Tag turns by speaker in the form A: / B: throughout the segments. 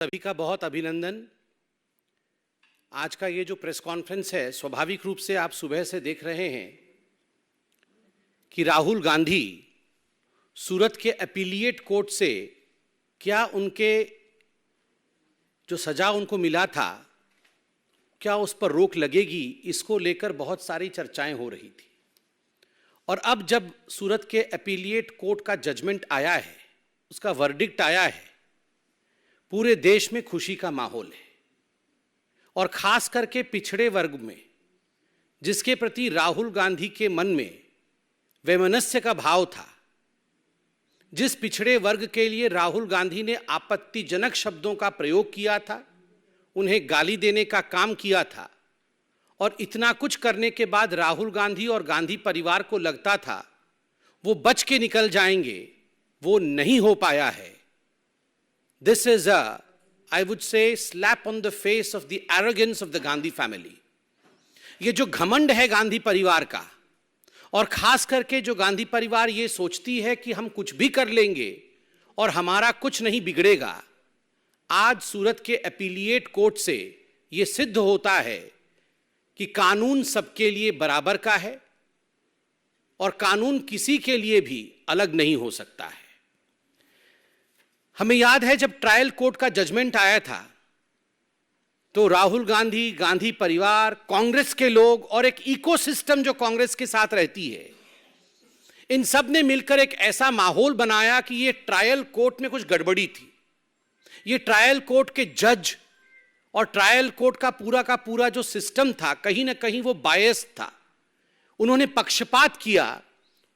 A: सभी का बहुत अभिनंदन। आज का ये जो प्रेस कॉन्फ्रेंस है, स्वाभाविक रूप से आप सुबह से देख रहे हैं कि राहुल गांधी सूरत के अपीलिएट कोर्ट से क्या उनके जो सजा उनको मिला था, क्या उस पर रोक लगेगी, इसको लेकर बहुत सारी चर्चाएं हो रही थी। और अब जब सूरत के अपीलिएट कोर्ट का जजमेंट आया है, उसका वर्डिक्ट आया है, पूरे देश में खुशी का माहौल है। और खास करके पिछड़े वर्ग में, जिसके प्रति राहुल गांधी के मन में वैमनस्य का भाव था, जिस पिछड़े वर्ग के लिए राहुल गांधी ने आपत्तिजनक शब्दों का प्रयोग किया था, उन्हें गाली देने का काम किया था, और इतना कुछ करने के बाद राहुल गांधी और गांधी परिवार को लगता था वो बच के निकल जाएंगे, वो नहीं हो पाया है। This is I would say, slap on the face of the arrogance of the Gandhi family. ये जो घमंड है गांधी परिवार का, और खास करके जो गांधी परिवार ये सोचती है कि हम कुछ भी कर लेंगे और हमारा कुछ नहीं बिगड़ेगा, आज सूरत के अपीलिएट कोर्ट से ये सिद्ध होता है कि कानून सबके लिए बराबर का है और कानून किसी के लिए भी अलग नहीं हो सकता है। हमें याद है जब ट्रायल कोर्ट का जजमेंट आया था तो राहुल गांधी, गांधी परिवार, कांग्रेस के लोग और एक इकोसिस्टम जो कांग्रेस के साथ रहती है, इन सब ने मिलकर एक ऐसा माहौल बनाया कि ये ट्रायल कोर्ट में कुछ गड़बड़ी थी। ये ट्रायल कोर्ट के जज और ट्रायल कोर्ट का पूरा जो सिस्टम था, कहीं ना कहीं वो बायस था। उन्होंने पक्षपात किया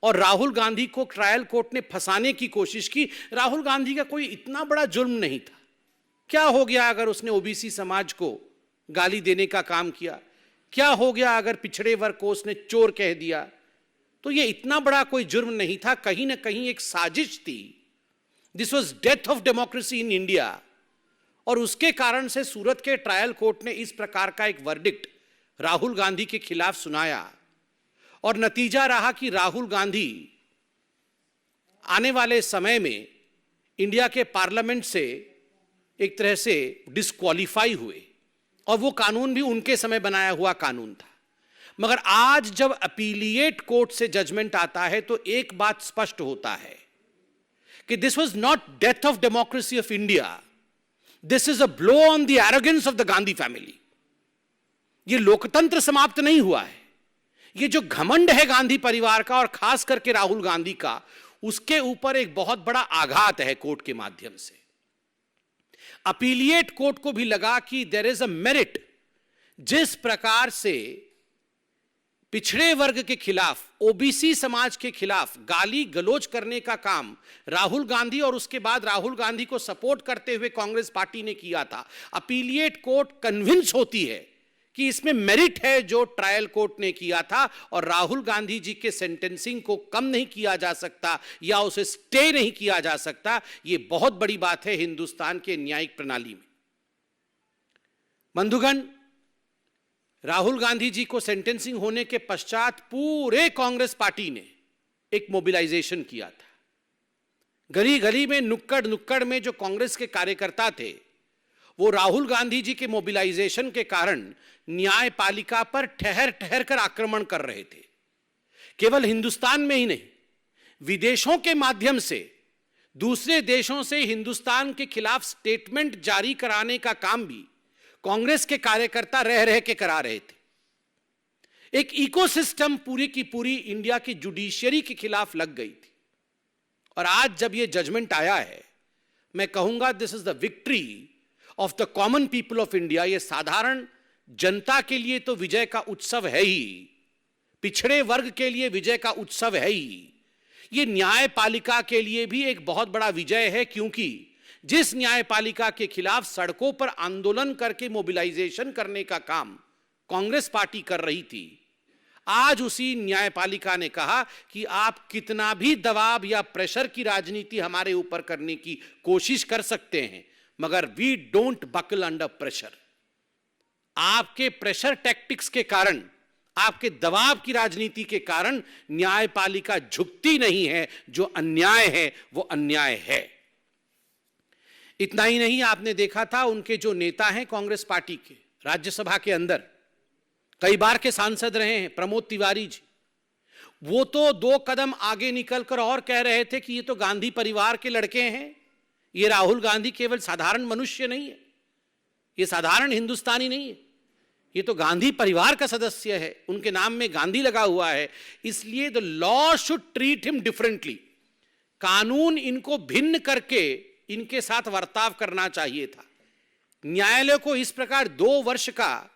A: और राहुल गांधी को ट्रायल कोर्ट ने फंसाने की कोशिश की। राहुल गांधी का कोई इतना बड़ा जुर्म नहीं था। क्या हो गया अगर उसने ओबीसी समाज को गाली देने का काम किया? क्या हो गया अगर पिछड़े वर्ग को उसने चोर कह दिया? तो ये इतना बड़ा कोई जुर्म नहीं था, कहीं ना कहीं एक साजिश थी। This was death of democracy in India. और उसके कारण से सूरत के ट्रायल कोर्ट ने इस प्रकार का एक वर्डिक्ट राहुल गांधी के खिलाफ सुनाया, और नतीजा रहा कि राहुल गांधी आने वाले समय में इंडिया के पार्लियामेंट से एक तरह से डिस्क्वालीफाई हुए, और वो कानून भी उनके समय बनाया हुआ कानून था। मगर आज जब अपीलिएट कोर्ट से जजमेंट आता है तो एक बात स्पष्ट होता है कि this was not death of democracy of India, this is a blow on the arrogance of the Gandhi family. ये लोकतंत्र समाप्त नहीं हुआ है। ये जो घमंड है गांधी परिवार का और खास करके राहुल गांधी का, उसके ऊपर एक बहुत बड़ा आघात है कोर्ट के माध्यम से। अपीलिएट कोर्ट को भी लगा कि देयर इज अ मेरिट। जिस प्रकार से पिछड़े वर्ग के खिलाफ, ओबीसी समाज के खिलाफ गाली गलौज करने का काम राहुल गांधी और उसके बाद राहुल गांधी को सपोर्ट करते हुए कांग्रेस पार्टी ने किया था, अपीलिएट कोर्ट कन्विंस होती है कि इसमें मेरिट है जो ट्रायल कोर्ट ने किया था, और राहुल गांधी जी के सेंटेंसिंग को कम नहीं किया जा सकता या उसे स्टे नहीं किया जा सकता। यह बहुत बड़ी बात है हिंदुस्तान के न्यायिक प्रणाली में। बंधुगण, राहुल गांधी जी को सेंटेंसिंग होने के पश्चात पूरे कांग्रेस पार्टी ने एक मोबिलाइजेशन किया था। गली गली में, नुक्कड़ नुक्कड़ में जो कांग्रेस के कार्यकर्ता थे, वो राहुल गांधी जी के मोबिलाइजेशन के कारण न्यायपालिका पर ठहर ठहर कर आक्रमण कर रहे थे। केवल हिंदुस्तान में ही नहीं, विदेशों के माध्यम से दूसरे देशों से हिंदुस्तान के खिलाफ स्टेटमेंट जारी कराने का काम भी कांग्रेस के कार्यकर्ता रह रह के करा रहे थे। एक इकोसिस्टम पूरी की पूरी इंडिया की जुडिशियरी के खिलाफ लग गई थी। और आज जब यह जजमेंट आया है, मैं कहूंगा this is the victory of the common people of India. यह साधारण जनता के लिए तो विजय का उत्सव है ही, पिछड़े वर्ग के लिए विजय का उत्सव है ही, यह न्यायपालिका के लिए भी एक बहुत बड़ा विजय है। क्योंकि जिस न्यायपालिका के खिलाफ सड़कों पर आंदोलन करके मोबिलाइजेशन करने का काम कांग्रेस पार्टी कर रही थी, आज उसी न्यायपालिका ने कहा कि आप कितना भी दबाव या प्रेशर की राजनीति हमारे ऊपर करने की कोशिश कर सकते हैं, मगर we don't buckle under pressure. आपके प्रेशर टैक्टिक्स के कारण, आपके दबाव की राजनीति के कारण न्यायपालिका झुकती नहीं है। जो अन्याय है वो अन्याय है। इतना ही नहीं, आपने देखा था उनके जो नेता हैं कांग्रेस पार्टी के, राज्यसभा के अंदर कई बार के सांसद रहे हैं, प्रमोद तिवारी जी, वो तो 2 कदम आगे निकलकर और कह रहे थे कि ये तो गांधी परिवार के लड़के हैं, ये राहुल गांधी केवल साधारण मनुष्य नहीं है, ये साधारण हिंदुस्तानी नहीं है, ये तो गांधी परिवार का सदस्य है, उनके नाम में गांधी लगा हुआ है, इसलिए the law should treat him differently. कानून इनको भिन्न करके इनके साथ बर्ताव करना चाहिए था। न्यायालय को इस प्रकार 2 वर्ष का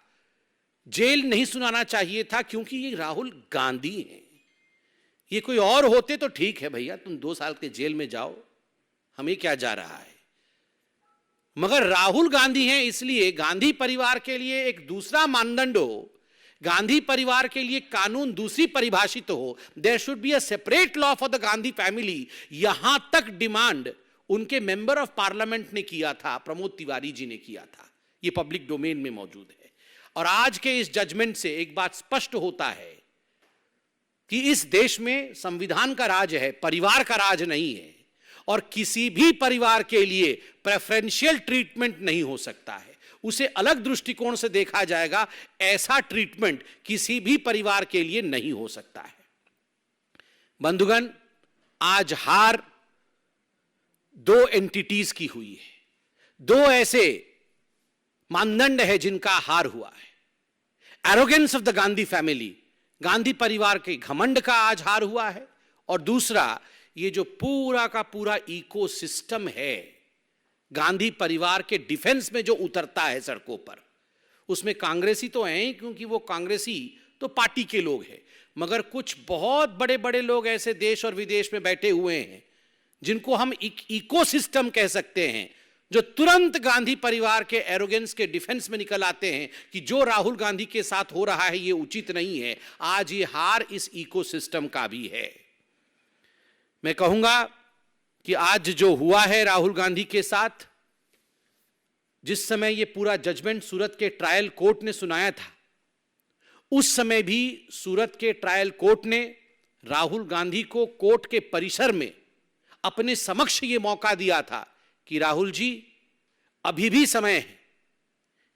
A: जेल नहीं सुनाना चाहिए था, क्योंकि ये राहुल गांधी हैं। ये कोई और होते तो ठीक है भैया, तुम 2 साल के जेल में जाओ, हमें क्या जा रहा है, मगर राहुल गांधी हैं, इसलिए गांधी परिवार के लिए एक दूसरा मानदंड हो, गांधी परिवार के लिए कानून दूसरी परिभाषित हो। There should be a separate law for the Gandhi family. यहां तक डिमांड उनके मेंबर ऑफ पार्लियामेंट ने किया था, प्रमोद तिवारी जी ने किया था, यह पब्लिक डोमेन में मौजूद है। और आज के इस जजमेंट से एक बात स्पष्ट होता है कि इस देश में संविधान का राज है, परिवार का राज नहीं है, और किसी भी परिवार के लिए प्रेफरेंशियल ट्रीटमेंट नहीं हो सकता है, उसे अलग दृष्टिकोण से देखा जाएगा। ऐसा ट्रीटमेंट किसी भी परिवार के लिए नहीं हो सकता है। बंधुगण, आज हार 2 एंटिटीज की हुई है, 2 ऐसे मानदंड है जिनका हार हुआ है। Arrogance of the Gandhi family, Gandhi परिवार के घमंड का आज हार हुआ है, और दूसरा ये जो पूरा का पूरा इकोसिस्टम है गांधी परिवार के डिफेंस में जो उतरता है सड़कों पर, उसमें कांग्रेसी तो हैं, क्योंकि वो कांग्रेसी तो पार्टी के लोग हैं, मगर कुछ बहुत बड़े बड़े लोग ऐसे देश और विदेश में बैठे हुए हैं जिनको हम इकोसिस्टम कह सकते हैं, जो तुरंत गांधी परिवार के एरोगेंस के डिफेंस में निकल आते हैं कि जो राहुल गांधी के साथ हो रहा है ये उचित नहीं है। आज ये हार इस इकोसिस्टम का भी है। मैं कहूंगा कि आज जो हुआ है राहुल गांधी के साथ, जिस समय ये पूरा जजमेंट सूरत के ट्रायल कोर्ट ने सुनाया था, उस समय भी सूरत के ट्रायल कोर्ट ने राहुल गांधी को कोर्ट के परिसर में अपने समक्ष ये मौका दिया था कि राहुल जी, अभी भी समय है,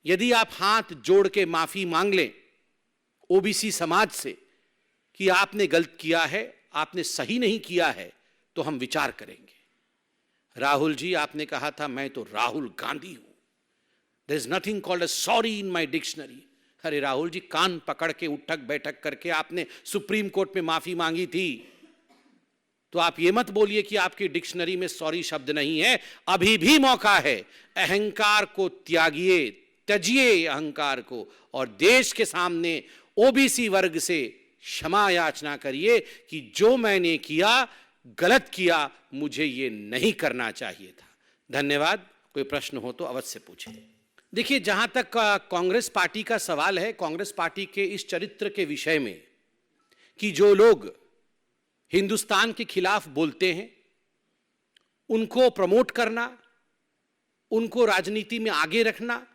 A: यदि आप हाथ जोड़ के माफी मांग लें ओबीसी समाज से कि आपने गलत किया है, आपने सही नहीं किया है, तो हम विचार करेंगे। राहुल जी, आपने कहा था मैं तो राहुल गांधी हूं, there is nothing called a sorry in my dictionary. अरे राहुल जी, कान पकड़ के उठक बैठक करके आपने सुप्रीम कोर्ट में माफी मांगी थी, तो आप ये मत बोलिए कि आपकी डिक्शनरी में सॉरी शब्द नहीं है। अभी भी मौका है, अहंकार को त्यागिए, त्यजिए अहंकार को, और देश के सामने ओबीसी वर्ग से क्षमा याचना करिए कि जो मैंने किया गलत किया, मुझे ये नहीं करना चाहिए था। धन्यवाद। कोई प्रश्न हो तो अवश्य पूछें। देखिए, जहां तक कांग्रेस पार्टी का सवाल है, कांग्रेस पार्टी के इस चरित्र के विषय में कि जो लोग हिंदुस्तान के खिलाफ बोलते हैं उनको प्रमोट करना, उनको राजनीति में आगे रखना,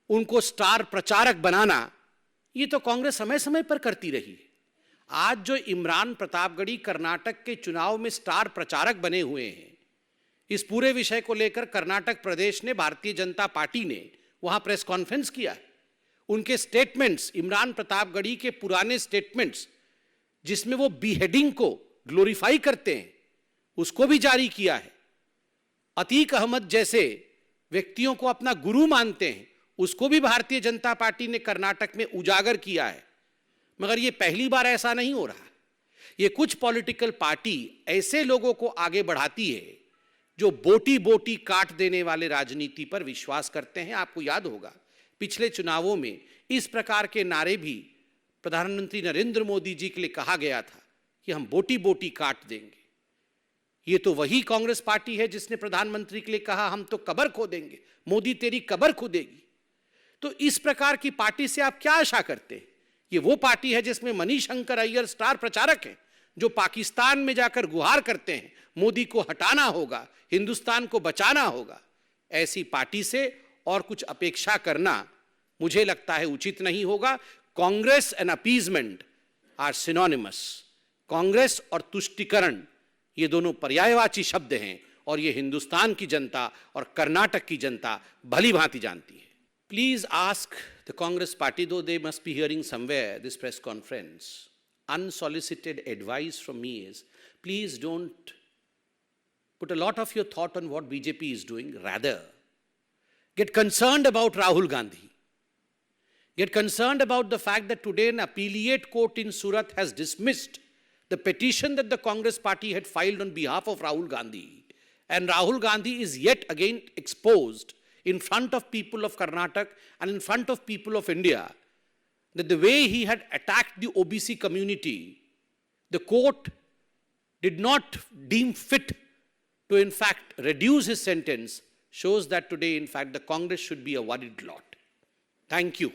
A: उनको स्टार प्रचारक बनाना, ये तो कांग्रेस समय समय पर करती रही है। आज जो इमरान प्रतापगढ़ी कर्नाटक के चुनाव में स्टार प्रचारक बने हुए हैं, इस पूरे विषय को लेकर कर्नाटक प्रदेश ने, भारतीय जनता पार्टी ने वहां प्रेस कॉन्फ्रेंस किया। उनके स्टेटमेंट्स, इमरान प्रतापगढ़ी के पुराने स्टेटमेंट्स जिसमें वो बीहेडिंग को ग्लोरीफाई करते हैं, उसको भी जारी किया है। अतीक अहमद जैसे व्यक्तियों को अपना गुरु मानते हैं, उसको भी भारतीय जनता पार्टी ने कर्नाटक में उजागर किया है। मगर ये पहली बार ऐसा नहीं हो रहा। ये कुछ पॉलिटिकल पार्टी ऐसे लोगों को आगे बढ़ाती है जो बोटी बोटी काट देने वाले राजनीति पर विश्वास करते हैं। आपको याद होगा पिछले चुनावों में इस प्रकार के नारे भी प्रधानमंत्री नरेंद्र मोदी जी के लिए कहा गया था कि हम बोटी बोटी काट देंगे। ये तो वही कांग्रेस पार्टी है जिसने प्रधानमंत्री के लिए कहा हम तो कब्र खोदेंगे, मोदी तेरी कब्र खोदेगी। तो इस प्रकार की पार्टी से आप क्या आशा करते हैं? ये वो पार्टी है जिसमें मनीशंकर अय्यर स्टार प्रचारक हैं, जो पाकिस्तान में जाकर गुहार करते हैं मोदी को हटाना होगा, हिंदुस्तान को बचाना होगा। ऐसी पार्टी से और कुछ अपेक्षा करना मुझे लगता है उचित नहीं होगा। Congress and appeasement are synonymous. Congress और तुष्टिकरण ये दोनों पर्यायवाची शब्द हैं, और ये हिंदुस्तान की जनता और कर्नाटक की जनता भली भांति जानती है. Please ask the Congress party, though they must be hearing somewhere this press conference, unsolicited advice from me is, please don't put a lot of your thought on what BJP is doing. Rather, get concerned about Rahul Gandhi. Get concerned about the fact that today an appellate court in Surat has dismissed the petition that the Congress party had filed on behalf of Rahul Gandhi. And Rahul Gandhi is yet again exposed in front of people of Karnataka and in front of people of India that the way he had attacked the OBC community, the court did not deem fit to in fact reduce his sentence, shows that today in fact the Congress should be a worried lot. Thank you.